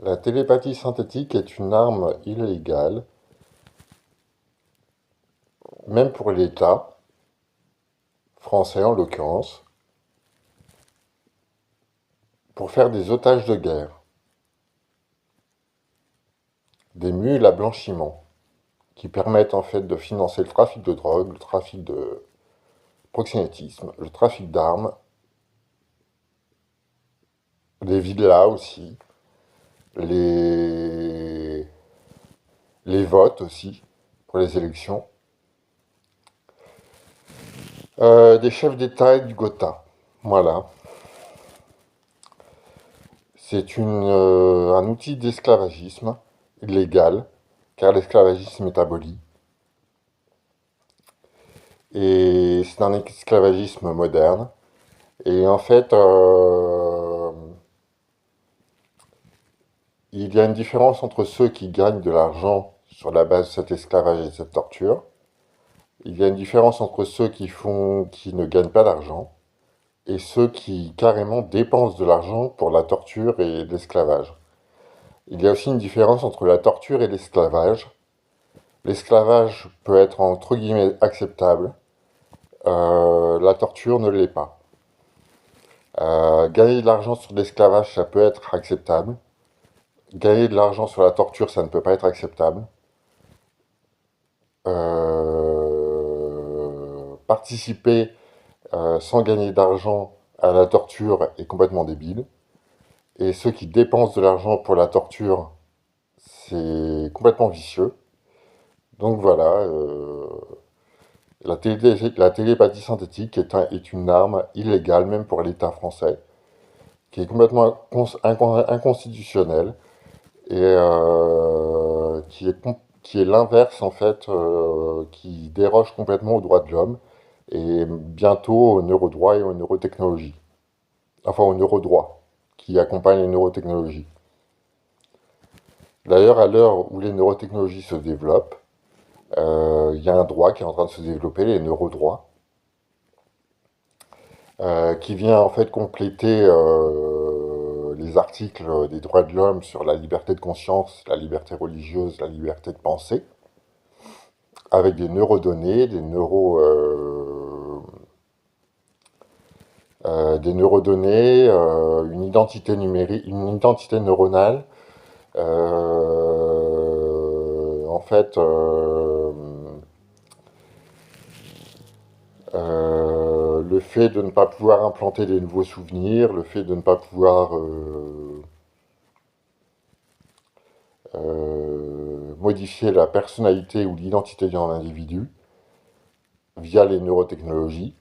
La télépathie synthétique est une arme illégale, même pour l'État, français en l'occurrence, pour faire des otages de guerre, des mules à blanchiment, qui permettent en fait de financer le trafic de drogue, le trafic de proxénétisme, le trafic d'armes, des villas aussi, les, les votes aussi, pour les élections, des chefs d'État et du Gotha. Voilà. C'est un outil d'esclavagisme illégal, car l'esclavagisme est aboli. Et c'est un esclavagisme moderne. Et en fait, il y a une différence entre ceux qui gagnent de l'argent sur la base de cet esclavage et de cette torture. Il y a une différence entre ceux qui ne gagnent pas d'argent et ceux qui carrément dépensent de l'argent pour la torture et l'esclavage. Il y a aussi une différence entre la torture et l'esclavage. L'esclavage peut être entre guillemets acceptable, la torture ne l'est pas. Gagner de l'argent sur l'esclavage, ça peut être acceptable. Gagner de l'argent sur la torture, ça ne peut pas être acceptable. Participer sans gagner d'argent à la torture est complètement débile. Et ceux qui dépensent de l'argent pour la torture, c'est complètement vicieux. Donc voilà, la télépathie synthétique est une arme illégale, même pour l'État français, qui est complètement inconstitutionnelle et qui est l'inverse, en fait, qui déroge complètement aux droits de l'homme et bientôt aux neurodroits et aux neurotechnologies. Enfin, aux neurodroits, qui accompagnent les neurotechnologies. D'ailleurs, à l'heure où les neurotechnologies se développent, il y a un droit qui est en train de se développer, les neurodroits, qui vient en fait compléter les articles des droits de l'homme sur la liberté de conscience, la liberté religieuse, la liberté de penser, avec des neurodonnées, des neurodonnées, une identité numérique, une identité neuronale. En fait, le fait de ne pas pouvoir implanter des nouveaux souvenirs, le fait de ne pas pouvoir modifier la personnalité ou l'identité d'un individu via les neurotechnologies.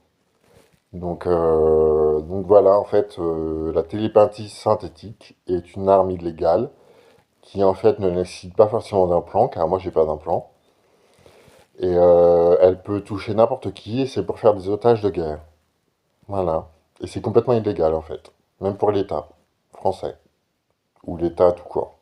Donc voilà, en fait, la télépathie synthétique est une arme illégale qui en fait ne nécessite pas forcément d'implant, car moi j'ai pas d'implant. Et elle peut toucher n'importe qui, et c'est pour faire des otages de guerre. Voilà. Et c'est complètement illégal en fait, même pour l'État français, ou l'État tout court.